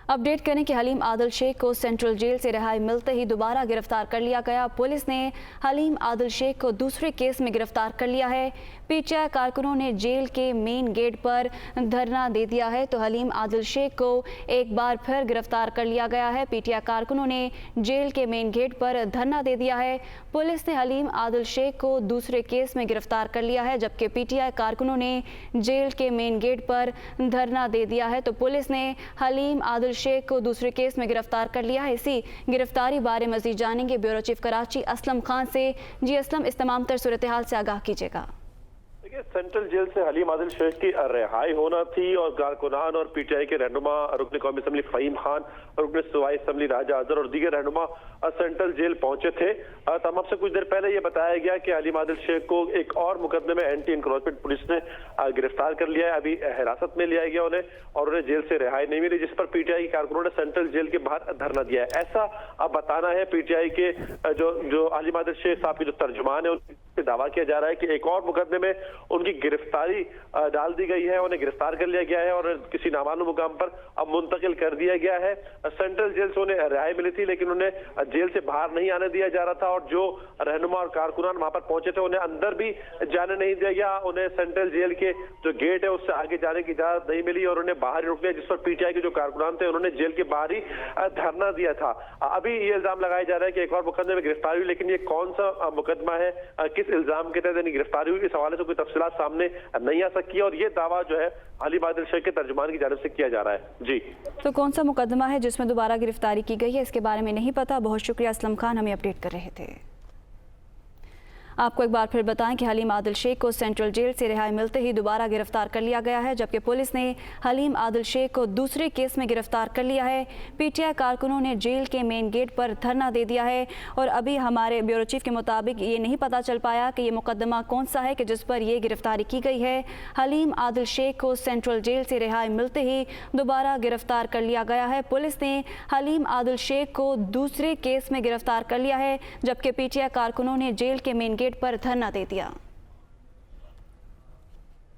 Update करें कि हलीम आदिल शेख को सेंट्रल जेल से रिहाई मिलते ही दोबारा गिरफ्तार कर लिया गया। पुलिस ने हलीम आदिल शेख को दूसरे केस में गिरफ्तार कर लिया है। पीटीआई कारकुनों ने जेल के मेन गेट पर धरना दे दिया है तो हलीम आदिल शेख को एक बार फिर गिरफ्तार कर लिया गया है। पीटीआई कारकुनों ने जेल के मेन गेट पर धरना दे दिया है। पुलिस ने हलीम आदिल शेख को दूसरे केस में गिरफ्तार कर लिया है, जबकि पीटीआई कारकुनों ने जेल के मेन गेट पर धरना दे दिया है तो पुलिस ने हलीम आदिल शेख को दूसरे केस में गिरफ्तार कर लिया है। इसी गिरफ्तारी बारे मजीद जानेंगे ब्यूरो चीफ कराची असलम खान से। जी असलम, इस तमाम तर सूरत हाल से आगाह कीजिएगा। सेंट्रल जेल से हलीम आदिल शेख की रिहाई होना थी और कारकुनान और पीटीआई के रहनुमा रुकन कौमी असम्बली फहीम खान, रुकन सूबाई असम्बली राजा अजहर और दीगर रहनुमा सेंट्रल जेल पहुंचे थे। तमाम से कुछ देर पहले ये बताया गया कि हलीम आदिल शेख को एक और मुकदमे में एंटी इंक्रोचमेंट पुलिस ने गिरफ्तार कर लिया है। अभी हिरासत में लिया गया उन्हें और उन्हें जेल से रिहाई नहीं मिली, जिस पर पीटीआई के कारकुनों ने सेंट्रल जेल के बाहर धरना दिया है। ऐसा अब बताना है पीटीआई के जो हलीम आदिल शेख साहब के जो तर्जुमान है उनसे दावा किया जा रहा है कि एक और मुकदमे में उनकी गिरफ्तारी डाल दी गई है, उन्हें गिरफ्तार कर लिया गया है और किसी नामालूम मुकाम पर अब मुंतकिल कर दिया गया है। सेंट्रल जेल से उन्हें रिहाई मिली थी लेकिन उन्हें जेल से बाहर नहीं आने दिया जा रहा था और जो रहनुमा और कारकुनान वहां पर पहुंचे थे उन्हें अंदर भी जाने नहीं दिया गया। उन्हें सेंट्रल जेल के जो गेट है उससे आगे जाने की इजाजत नहीं मिली और उन्हें बाहर ही रुक गया, जिस पर पीटीआई के जो कारकुनान थे उन्होंने जेल के बाहर ही धरना दिया था। अभी ये इल्जाम लगाया जा रहा है कि एक और मुकदमे में गिरफ्तारी हुई, लेकिन ये कौन सा मुकदमा है, किस इल्जाम के तहत गिरफ्तारी हुई, इस हवाले से कोई तफसीलात सामने नहीं आ सकी और ये दावा जो है हलीम आदिल शेख के तर्जुमान की जानिब से किया जा रहा है। जी तो कौन सा मुकदमा है जिसमें दोबारा गिरफ्तारी की गई है, इसके बारे में नहीं पता। बहुत शुक्रिया असलम खान, हमें अपडेट कर रहे थे। आपको एक बार फिर बताएं कि हलीम आदिल शेख को सेंट्रल जेल से रिहाई मिलते ही दोबारा गिरफ्तार कर लिया गया है, जबकि पुलिस ने हलीम आदिल शेख को दूसरे केस में गिरफ्तार कर लिया है। पीटीआई कारकुनों ने जेल के मेन गेट पर धरना दे दिया है और अभी हमारे ब्यूरो चीफ के मुताबिक ये नहीं पता चल पाया कि ये मुकदमा कौन सा है कि जिस पर ये गिरफ्तारी की गई है। हलीम आदिल शेख को सेंट्रल जेल से रिहाई मिलते ही दोबारा गिरफ्तार कर लिया गया है। पुलिस ने हलीम आदिल शेख को दूसरे केस में गिरफ्तार कर लिया है, जबकि पीटीआई कारकुनों ने जेल के मेन गेट पर धरना दे दिया।